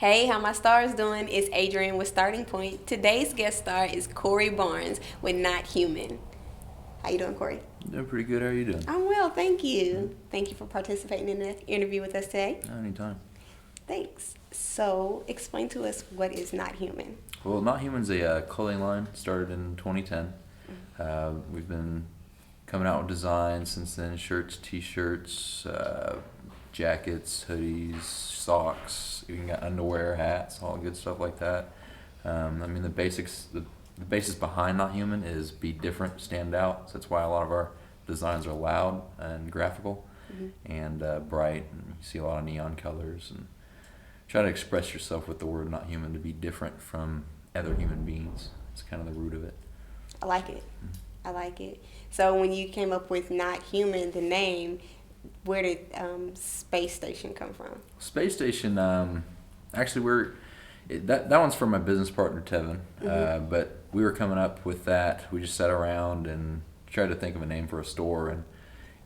Hey, how my stars doing? It's Adrian with Starting Point. Today's guest star is Corey Barnes with Not Human. How you doing, Corey? Doing pretty good. How are you doing? I'm well, thank you. Thank you for participating in the interview with us today. Anytime. Thanks. So, explain to us what is Not Human. Well, Not Human's a clothing line. Started in 2010. We've been coming out with designs since then: shirts, t-shirts, jackets, hoodies, socks. You can got underwear, hats, all good stuff like that. The basics, the basis behind Not Human is be different, stand out. So that's why a lot of our designs are loud and graphical and bright. And you see a lot of neon colors and try to express yourself with the word Not Human to be different from other human beings. It's kind of the root of it. I like it. I like it. So, when you came up with Not Human, the name, where did Space Station come from? Space Station, actually, that one's from my business partner Tevin. But we were coming up with that. We just sat around and tried to think of a name for a store, and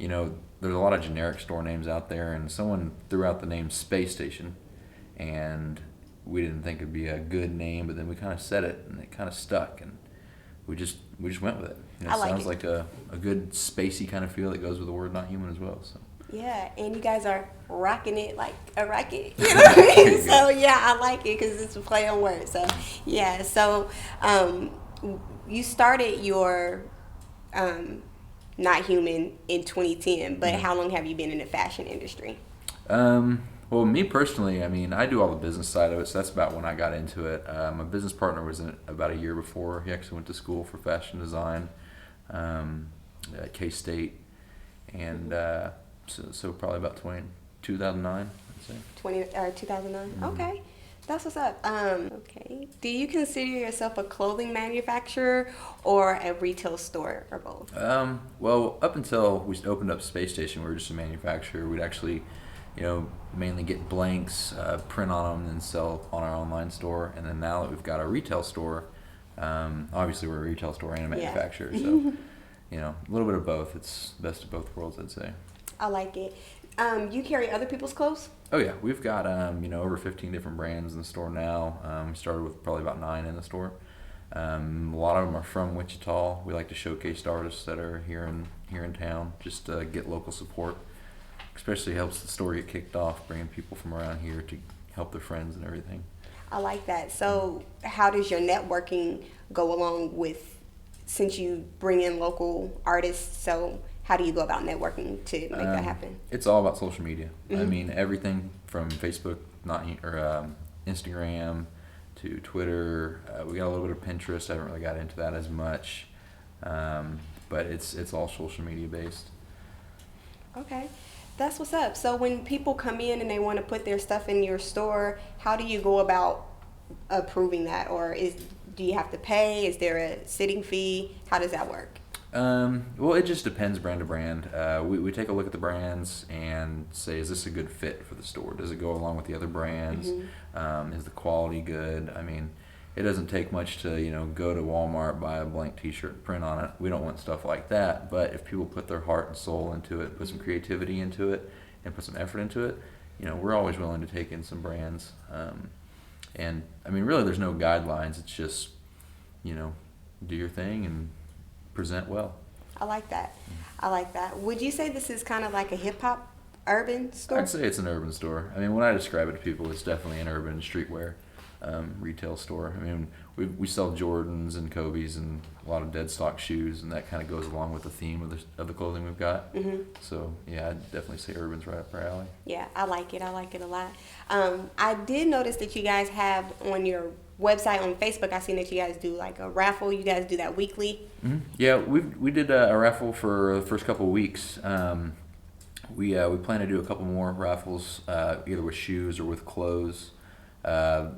there's a lot of generic store names out there, and someone threw out the name Space Station, and we didn't think it'd be a good name, but then we kind of said it, and it kind of stuck, and we just went with it. I like sounds it. like a good spacey kind of feel that goes with the word Not Human as well. So. Yeah, and you guys are rocking it like a rocket. You know what I mean? So, yeah, I like it because it's a play on words. So, yeah. So, you started your Not Human in 2010, but how long have you been in the fashion industry? Well, me personally, I do all the business side of it, so that's about when I got into it. My business partner was in it about a year before. He actually went to school for fashion design at K-State, and so probably about 2009, I'd say. 2009? Okay. That's what's up. Okay. Do you consider yourself a clothing manufacturer or a retail store or both? Well, up until we opened up Space Station, we were just a manufacturer. We'd actually mainly get blanks, print on them, and sell on our online store. And then now that we've got a retail store, obviously we're a retail store and a manufacturer, so a little bit of both. It's best of both worlds, I'd say. I like it. You carry other people's clothes? Oh yeah, we've got over 15 different brands in the store now. We started with probably about 9 in the store. A lot of them are from Wichita. We like to showcase artists that are here in town, just to get local support. Especially helps the store get kicked off, bringing people from around here to help their friends and everything. I like that. So how does your networking go along with, since you bring in local artists, so how do you go about networking to make that happen? It's all about social media. Everything from Facebook, Instagram, to Twitter. We got a little bit of Pinterest. I haven't really got into that as much, but it's all social media based. Okay. That's what's up. So when people come in and they want to put their stuff in your store, how do you go about approving that? Or do you have to pay? Is there a sitting fee? How does that work? Well, it just depends brand to brand. We take a look at the brands and say, is this a good fit for the store? Does it go along with the other brands? Is the quality good? It doesn't take much to go to Walmart, buy a blank T-shirt, print on it. We don't want stuff like that. But if people put their heart and soul into it, put some creativity into it, and put some effort into it, we're always willing to take in some brands. Really, there's no guidelines. It's just do your thing and present well. I like that. I like that. Would you say this is kind of like a hip hop urban store? I'd say it's an urban store. When I describe it to people, it's definitely an urban streetwear retail store. We sell Jordans and Kobe's and a lot of dead stock shoes, and that kind of goes along with the theme of the clothing we've got. So yeah, I'd definitely say urban's right up our alley. Yeah, I like it. I like it a lot. I did notice that you guys have on your website, on Facebook, I seen that you guys do like a raffle. You guys do that weekly? Yeah, we did a raffle for the first couple of weeks. We plan to do a couple more raffles, either with shoes or with clothes.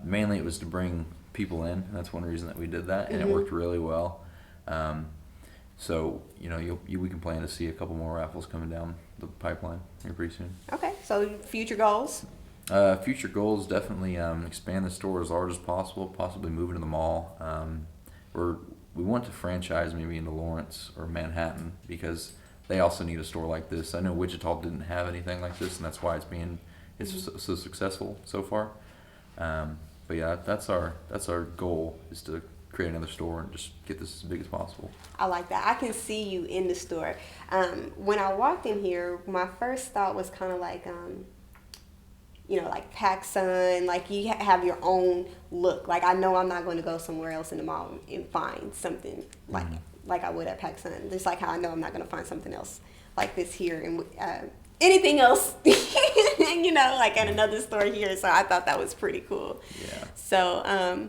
Mainly it was to bring people in, and that's one reason that we did that, and it worked really well. So we can plan to see a couple more raffles coming down the pipeline here pretty soon. Okay, so future goals? Future goals, definitely expand the store as large as possible, possibly move into the mall. We want to franchise maybe into Lawrence or Manhattan because they also need a store like this. I know Wichita didn't have anything like this, and that's why it's so successful so far. But yeah, that's our goal, is to create another store and just get this as big as possible. I like that. I can see you in the store. When I walked in here, my first thought was kind of like, like PacSun, like you have your own look. Like I know I'm not going to go somewhere else in the mall and find something like I would at PacSun. Just like how I know I'm not going to find something else like this here and anything else, like at another store here. So I thought that was pretty cool. Yeah. So,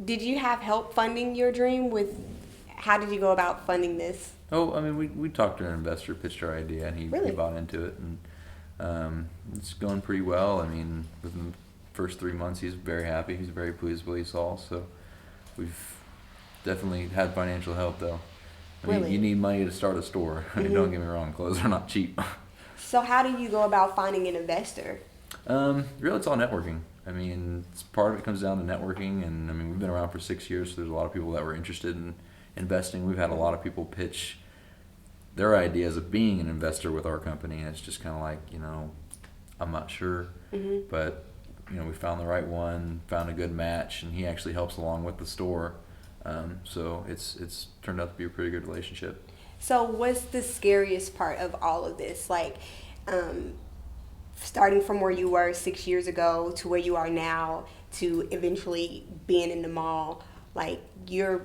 did you have help funding your dream how did you go about funding this? Oh, I mean, we talked to an investor, pitched our idea, and he Really? bought into it, and it's going pretty well. I mean, within the first 3 months, he's very happy. He's very pleased with what he saw. So we've definitely had financial help, though. I mean, Really? you need money to start a store. I mean, don't get me wrong, clothes are not cheap. So how do you go about finding an investor? Really, it's all networking. I mean, part of it comes down to networking, and I mean, we've been around for 6 years, so there's a lot of people that were interested in investing. We've had a lot of people pitch their ideas of being an investor with our company, and it's just kind of like, I'm not sure, but we found the right one, found a good match, and he actually helps along with the store. So it's turned out to be a pretty good relationship. So what's the scariest part of all of this? Like, starting from where you were 6 years ago to where you are now to eventually being in the mall, like you're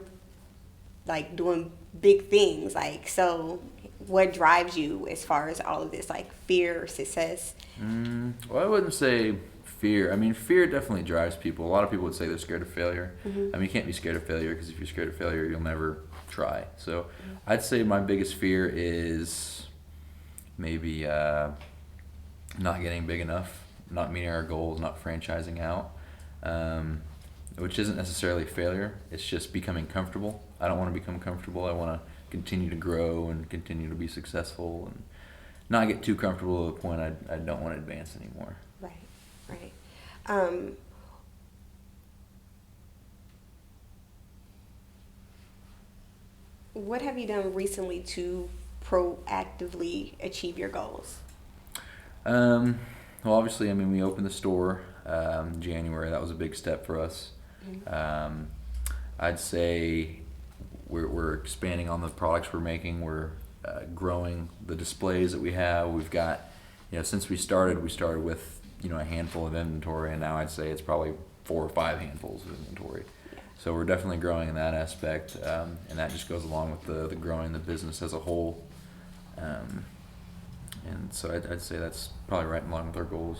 like doing big things. Like, so what drives you as far as all of this, like fear or success? Well, I wouldn't say fear. I mean, fear definitely drives people. A lot of people would say they're scared of failure. I mean, you can't be scared of failure, because if you're scared of failure, you'll never try. So I'd say my biggest fear is maybe not getting big enough, not meeting our goals, not franchising out, which isn't necessarily failure. It's just becoming comfortable. I don't want to become comfortable. I want to continue to grow and continue to be successful and not get too comfortable to the point I don't want to advance anymore. Right. What have you done recently to proactively achieve your goals? Well, obviously, I mean, we opened the store January. That was a big step for us. I'd say we're expanding on the products we're making. We're growing the displays that we have. We've got, since we started with, a handful of inventory, and now I'd say it's probably 4 or 5 handfuls of inventory. So we're definitely growing in that aspect, and that just goes along with the growing the business as a whole. And so I'd say that's probably right in line with our goals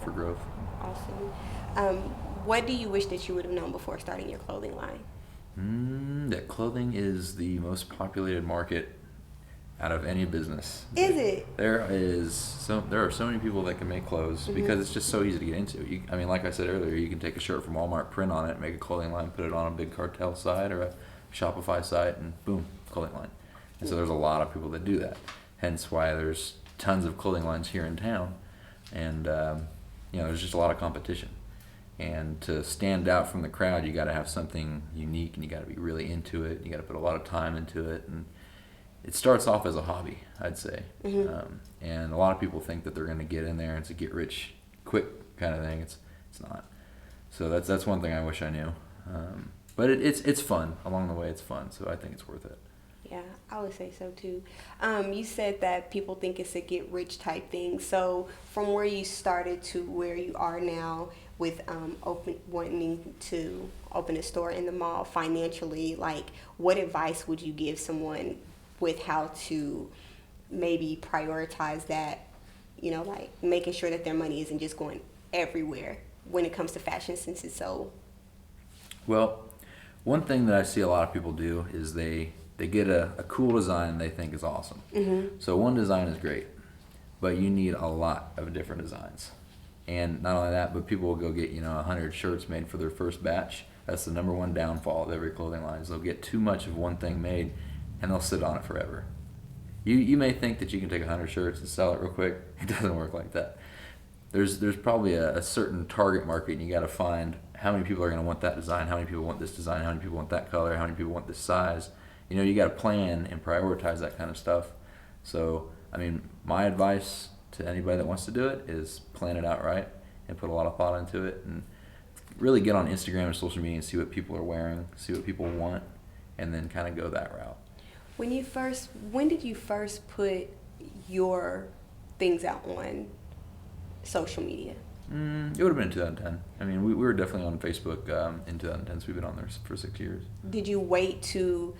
for growth. Awesome. What do you wish that you would have known before starting your clothing line? That clothing is the most populated market out of any business. Is it? There are so many people that can make clothes because it's just so easy to get into. I mean, like I said earlier, you can take a shirt from Walmart, print on it, make a clothing line, put it on a big cartel site or a Shopify site, and boom, clothing line. And so there's a lot of people that do that. Hence why there's tons of clothing lines here in town, and there's just a lot of competition. And to stand out from the crowd, you got to have something unique, and you got to be really into it. You got to put a lot of time into it, and it starts off as a hobby, I'd say. And a lot of people think that they're going to get in there and it's a get rich quick kind of thing. It's not. So that's one thing I wish I knew. But it's fun along the way. It's fun, so I think it's worth it. Yeah, I would say so too. You said that people think it's a get rich type thing. So from where you started to where you are now with wanting to open a store in the mall financially, like what advice would you give someone with how to maybe prioritize that, like making sure that their money isn't just going everywhere when it comes to fashion, since it's so... Well, one thing that I see a lot of people do is they get a cool design they think is awesome. So one design is great, but you need a lot of different designs. And not only that, but people will go get 100 shirts made for their first batch. That's the number one downfall of every clothing line, is they'll get too much of one thing made and they'll sit on it forever. You may think that you can take 100 shirts and sell it real quick. It doesn't work like that. There's probably a certain target market, and you got to find how many people are going to want that design, how many people want this design, how many people want that color, how many people want this size. You got to plan and prioritize that kind of stuff. So, I mean, my advice to anybody that wants to do it is plan it out right and put a lot of thought into it, and really get on Instagram and social media and see what people are wearing, see what people want, and then kind of go that route. When did you first put your things out on social media? It would have been in 2010. I mean, we were definitely on Facebook in 2010, so we've been on there for 6 years. Did you wait until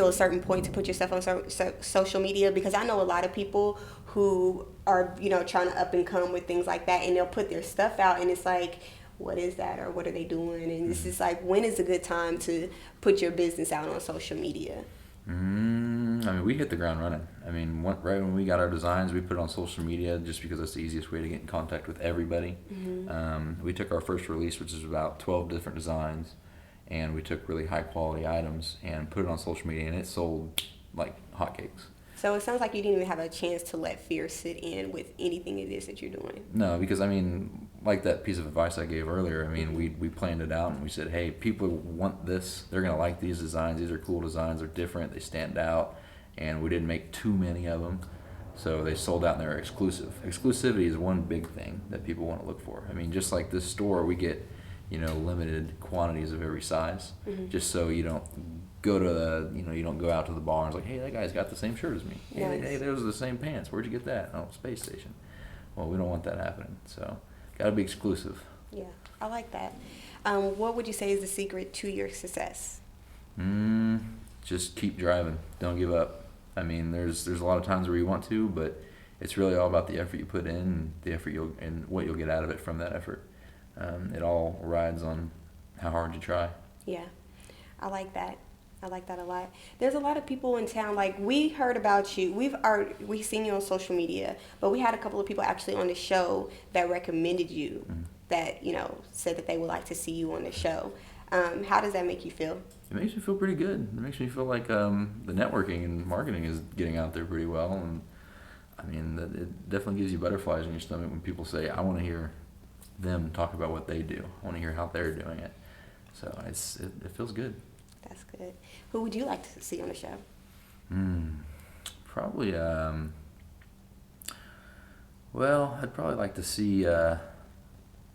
a certain point to put your stuff on social media? Because I know a lot of people who are, trying to up and come with things like that, and they'll put their stuff out, and it's like, what is that, or what are they doing? And it's just like, when is a good time to put your business out on social media? I mean, we hit the ground running. I mean, right when we got our designs, we put it on social media just because that's the easiest way to get in contact with everybody. We took our first release, which is about 12 different designs, and we took really high quality items and put it on social media, and it sold like hotcakes. So it sounds like you didn't even have a chance to let fear sit in with anything it is that you're doing. No, because I mean, like that piece of advice I gave earlier, I mean, we planned it out and we said, hey, people want this. They're going to like these designs. These are cool designs. They're different. They stand out. And we didn't make too many of them. So they sold out and they're exclusive. Exclusivity is one big thing that people want to look for. I mean, just like this store, we get, limited quantities of every size, just so you don't go to you don't go out to the bar and it's like, hey, that guy's got the same shirt as me. Yes. Hey, those are the same pants. Where'd you get that? Oh, Space Station. Well, we don't want that happening. So, got to be exclusive. Yeah, I like that. What would you say is the secret to your success? Just keep driving. Don't give up. I mean, there's a lot of times where you want to, but it's really all about the effort you put in, and the effort and what you'll get out of it from that effort. It all rides on how hard you try. Yeah, I like that. I like that a lot. There's a lot of people in town, like we heard about you. We've seen you on social media, but we had a couple of people actually on the show that recommended you, that, said that they would like to see you on the show. How does that make you feel? It makes me feel pretty good. It makes me feel like the networking and marketing is getting out there pretty well. And I mean, it definitely gives you butterflies in your stomach when people say, I want to hear them talk about what they do. I want to hear how they're doing it. So it feels good. That's good. Who would you like to see on the show? Probably, I'd probably like to see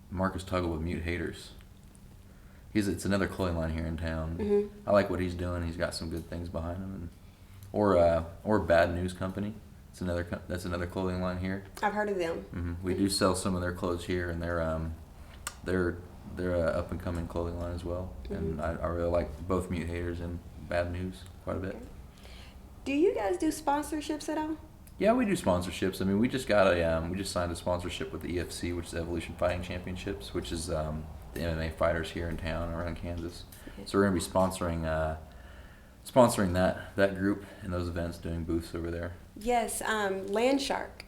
Marcus Tuggle with Mute Haters. It's another clothing line here in town. I like what he's doing. He's got some good things behind him. Or Bad News Company. That's another clothing line here. I've heard of them. We do sell some of their clothes here, and they're up and coming clothing line as well. And I really like both Mute Haters and Bad News quite a bit. Do you guys do sponsorships at all? Yeah, we do sponsorships. I mean, we just signed a sponsorship with the EFC, which is Evolution Fighting Championships, which is the MMA fighters here in town around Kansas. So we're going to be sponsoring that group in those events, doing booths over there. Yes, Landshark.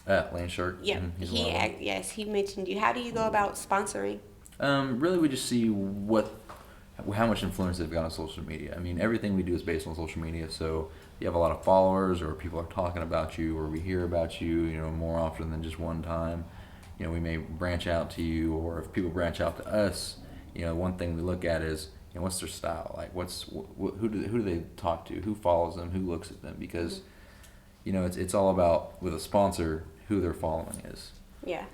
Landshark. Yeah, he mentioned you. How do you go about sponsoring? Really, we just see how much influence they've got on social media. I mean, everything we do is based on social media. So you have a lot of followers, or people are talking about you, or we hear about you, more often than just one time. We may branch out to you, or if people branch out to us, one thing we look at is, what's their style? Like, who do they talk to? Who follows them? Who looks at them? Because, it's all about, with a sponsor, who their following is. Yeah,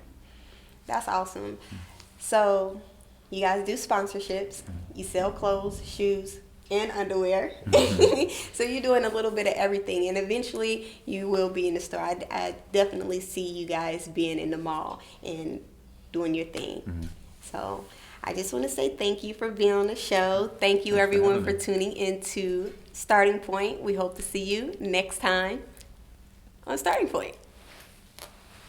that's awesome. So, you guys do sponsorships. You sell clothes, shoes, and underwear. So you're doing a little bit of everything, and eventually you will be in the store. I definitely see you guys being in the mall and doing your thing. So I just want to say thank you for being on the show. Thank you everyone for tuning into Starting Point. We hope to see you next time on Starting Point.